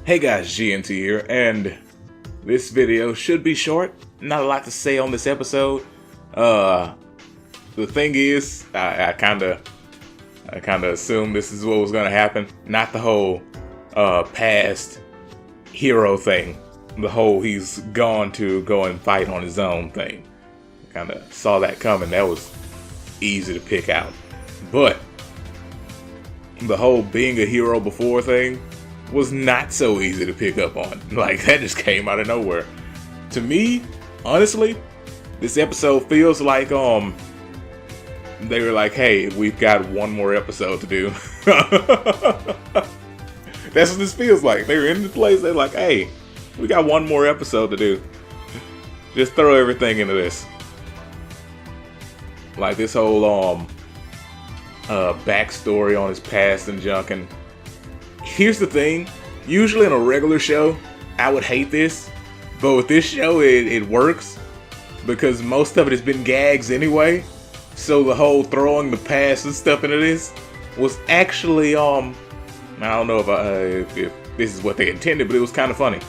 Hey guys, GNT here, and this video should be short. Not a lot to say on this episode. The thing is, I kinda assumed this is what was gonna happen. Not the whole past hero thing. The whole he's gone to go and fight on his own thing. Kinda saw that coming. That was easy to pick out. But the whole being a hero before thing was not so easy to pick up on. Like, that just came out of nowhere. To me, honestly, this episode feels like they were like, hey, we've got one more episode to do. That's what this feels like. They were in the place, they're like, hey, we got one more episode to do. Just throw everything into this. Like this whole backstory on his past and junk. And here's the thing, usually in a regular show I would hate this, but with this show it works because most of it has been gags anyway. So the whole throwing the past and stuff into this was actually I don't know if this is what they intended, but it was kind of funny.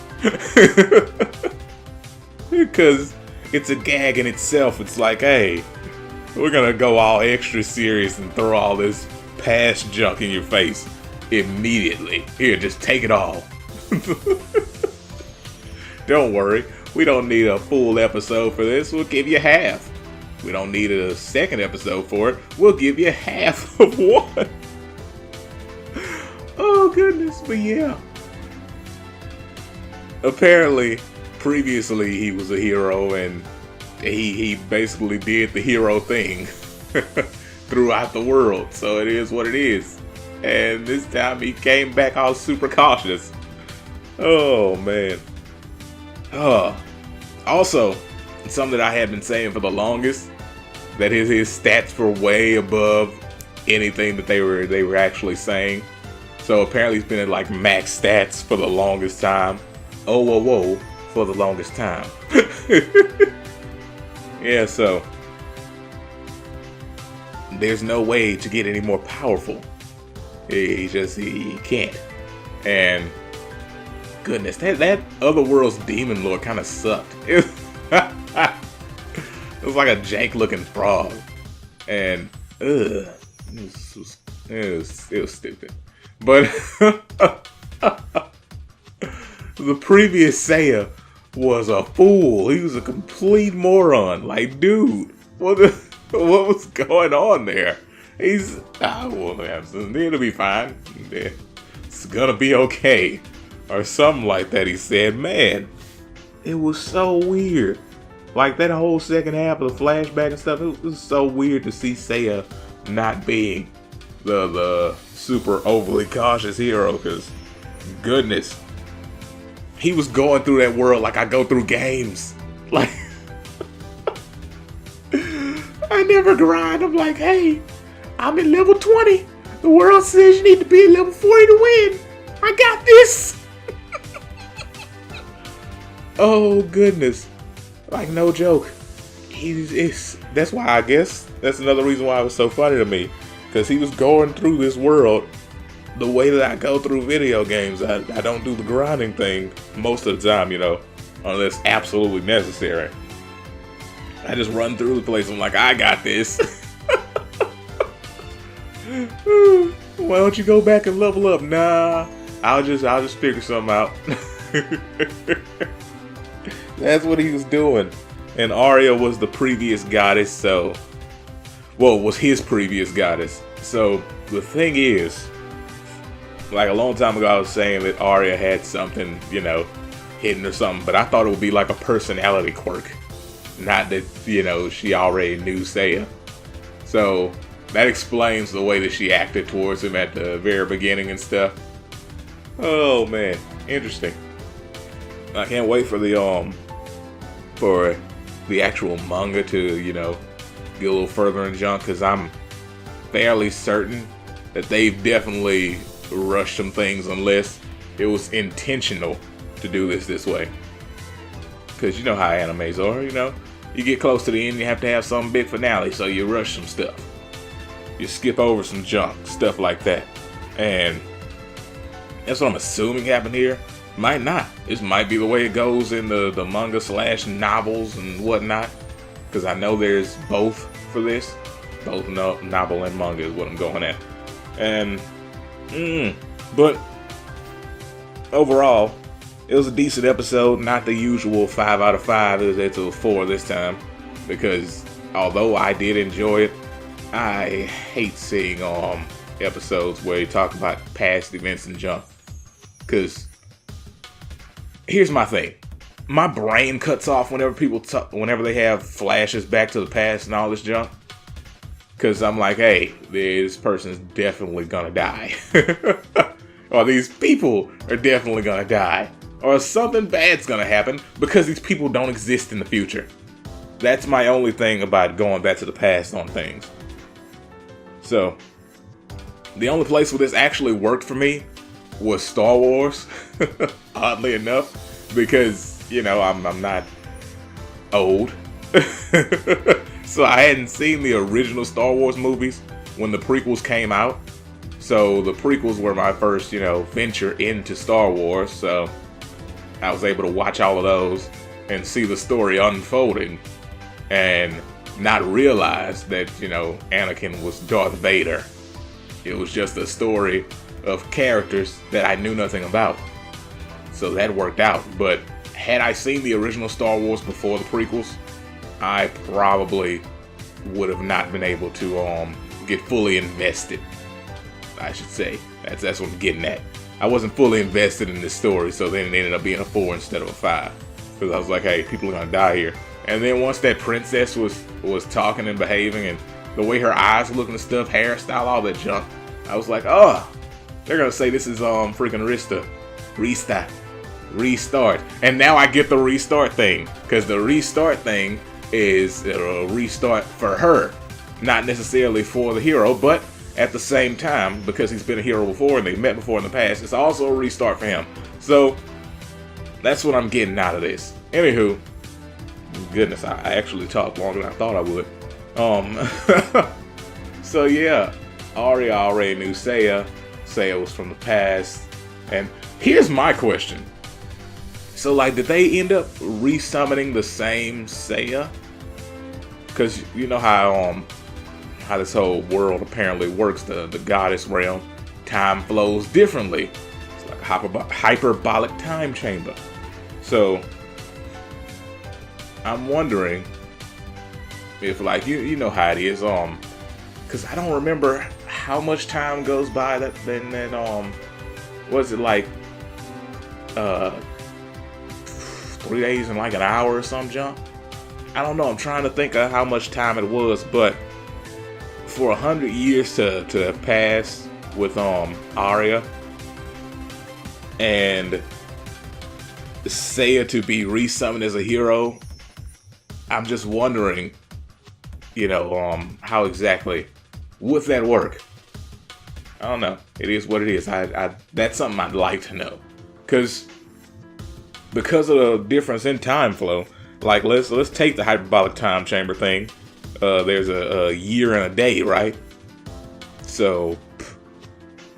Because it's a gag in itself. It's like, hey, we're gonna go all extra serious and throw all this past junk in your face immediately. Here, just take it all. Don't worry, we don't need a full episode for this. We'll give you half. We don't need a second episode for it. We'll give you half of one. Oh goodness, but yeah. Apparently, previously he was a hero and he basically did the hero thing throughout the world. So it is what it is. And this time he came back all super cautious. Oh man. Also, something that I had been saying for the longest, that his stats were way above anything that they were actually saying. So apparently he's been at like max stats for the longest time. Oh whoa, for the longest time. Yeah, so there's no way to get any more powerful. He can't. And goodness, that other world's demon lord kind of sucked. It was like a jank looking frog, and it was stupid. But the previous Seiya was a fool. He was a complete moron. Like, dude, what was going on there? It'll be fine. It's gonna be okay. Or something like that, he said. Man, it was so weird. Like, that whole second half of the flashback and stuff, it was so weird to see Seiya not being the super overly cautious hero, because goodness, he was going through that world like I go through games. Like, I never grind. I'm like, hey, I'm at level 20. The world says you need to be at level 40 to win. I got this. Oh goodness, like no joke. That's why, I guess that's another reason why it was so funny to me, because he was going through this world the way that I go through video games. I don't do the grinding thing most of the time, unless absolutely necessary. I just run through the place. I'm like, I got this. Why don't you go back and level up? Nah, I'll just figure something out. That's what he was doing. And Arya was the previous goddess, was his previous goddess. So the thing is, like a long time ago I was saying that Arya had something, hidden or something, but I thought it would be like a personality quirk. Not that, she already knew Seiya. So that explains the way that she acted towards him at the very beginning and stuff. Oh man, interesting. I can't wait for the actual manga to, get a little further in junk, because I'm fairly certain that they've definitely rushed some things, unless it was intentional to do this way. Because you know how animes are, you get close to the end, you have to have some big finale, so you rush some stuff. You skip over some junk, stuff like that. And that's what I'm assuming happened here. Might not. This might be the way it goes in the manga / novels and whatnot. Because I know there's both for this. Both novel and manga is what I'm going at. And, but overall, it was a decent episode. Not the usual 5 out of 5. It's a 4 this time. Because although I did enjoy it, I hate seeing episodes where you talk about past events and junk. Because here's my thing. My brain cuts off whenever whenever they have flashes back to the past and all this junk. Because I'm like, hey, this person's definitely gonna die. Or these people are definitely gonna die. Or something bad's gonna happen because these people don't exist in the future. That's my only thing about going back to the past on things. So, the only place where this actually worked for me was Star Wars. Oddly enough. Because, you know, I'm not old. So I hadn't seen the original Star Wars movies when the prequels came out. So the prequels were my first, venture into Star Wars. So I was able to watch all of those and see the story unfolding and not realize that, Anakin was Darth Vader. It was just a story of characters that I knew nothing about. So that worked out. But had I seen the original Star Wars before the prequels, I probably would have not been able to get fully invested, I should say. That's what I'm getting at. I wasn't fully invested in this story, so then it ended up being a 4 instead of a 5. Because I was like, hey, people are gonna die here. And then once that princess was talking and behaving, and the way her eyes were looking and stuff, hairstyle, all that junk, I was like, oh, they're gonna say this is freaking restart. And now I get the restart thing, because the restart thing is a restart for her, not necessarily for the hero, but at the same time, because he's been a hero before and they met before in the past, it's also a restart for him. So that's what I'm getting out of this. Anywho, goodness, I actually talked longer than I thought I would. So yeah, Arya already knew Seiya. Seiya was from the past. And here's my question. So, did they end up resummoning the same Seiya? Because you know how this whole world apparently works, the goddess realm. Time flows differently. It's like a hyperbolic time chamber. So, I'm wondering if, you know how it is, because I don't remember how much time goes by was it 3 days and an hour or some junk? I don't know. I'm trying to think of how much time it was, but for 100 years to have passed with Arya and Seiya to be resummoned as a hero, I'm just wondering, how exactly would that work? I don't know. It is what it is. That's something I'd like to know, because of the difference in time flow. Let's take the hyperbolic time chamber thing. There's a year and a day, right? So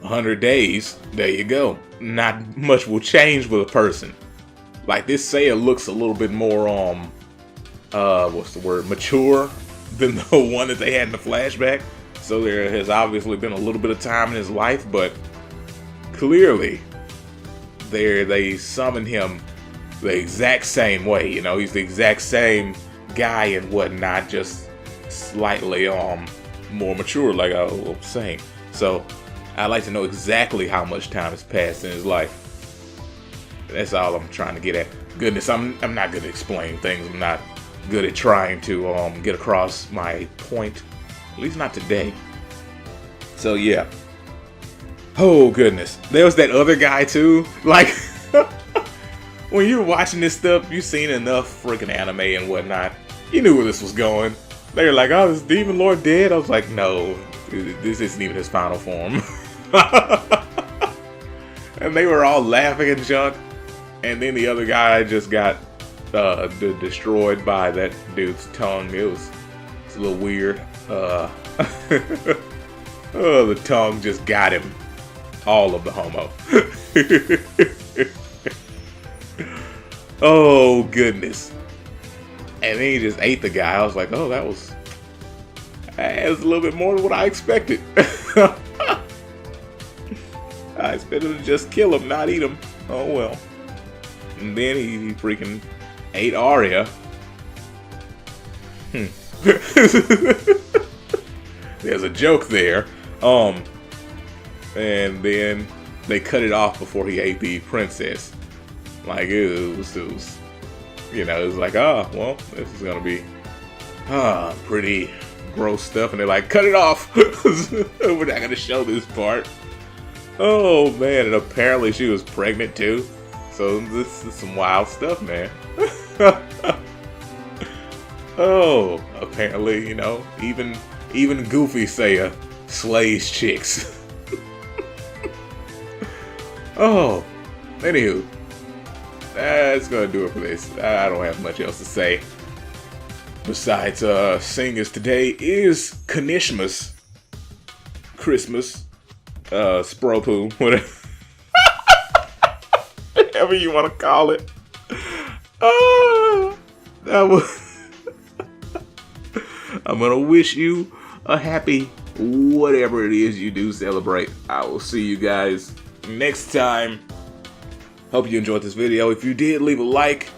100 days, there you go. Not much will change with a person. This Seiya looks a little bit more mature than the one that they had in the flashback. So there has obviously been a little bit of time in his life, but clearly they summoned him the exact same way. He's the exact same guy and whatnot, just slightly more mature, like I was saying. So I'd like to know exactly how much time has passed in his life. That's all I'm trying to get at. Goodness, I'm not good at explaining things. I'm not good at trying to get across my point. At least not today. So yeah. Oh goodness. There was that other guy too. When you're watching this stuff, you've seen enough freaking anime and whatnot. You knew where this was going. They were like, oh, is Demon Lord dead? I was like, no, this isn't even his final form. And they were all laughing and junk. And then the other guy just got destroyed by that dude's tongue. It's a little weird. The tongue just got him. All of the homo. Oh, goodness. And then he just ate the guy. I was like, oh, that was a little bit more than what I expected. I expected to just kill him, not eat him. Oh, well. And then he freaking ate Arya. There's a joke there. And then they cut it off before he ate the princess. Like, it was you know, it was like, oh, well, this is gonna be pretty gross stuff. And they're like, cut it off. We're not gonna show this part. Oh man, and apparently she was pregnant too. So this is some wild stuff, man. Oh, apparently, you know, even Goofy Saya slays chicks. Oh, anywho, that's gonna do it for this. I don't have much else to say. Besides, seeing as today is Kanishmas, Christmas, Spropu, whatever you want to call it. That was. I'm gonna wish you a happy whatever it is you do celebrate. I will see you guys next time. Hope you enjoyed this video. If you did, leave a like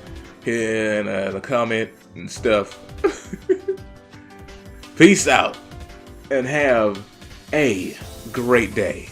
and a comment and stuff. Peace out and have a great day.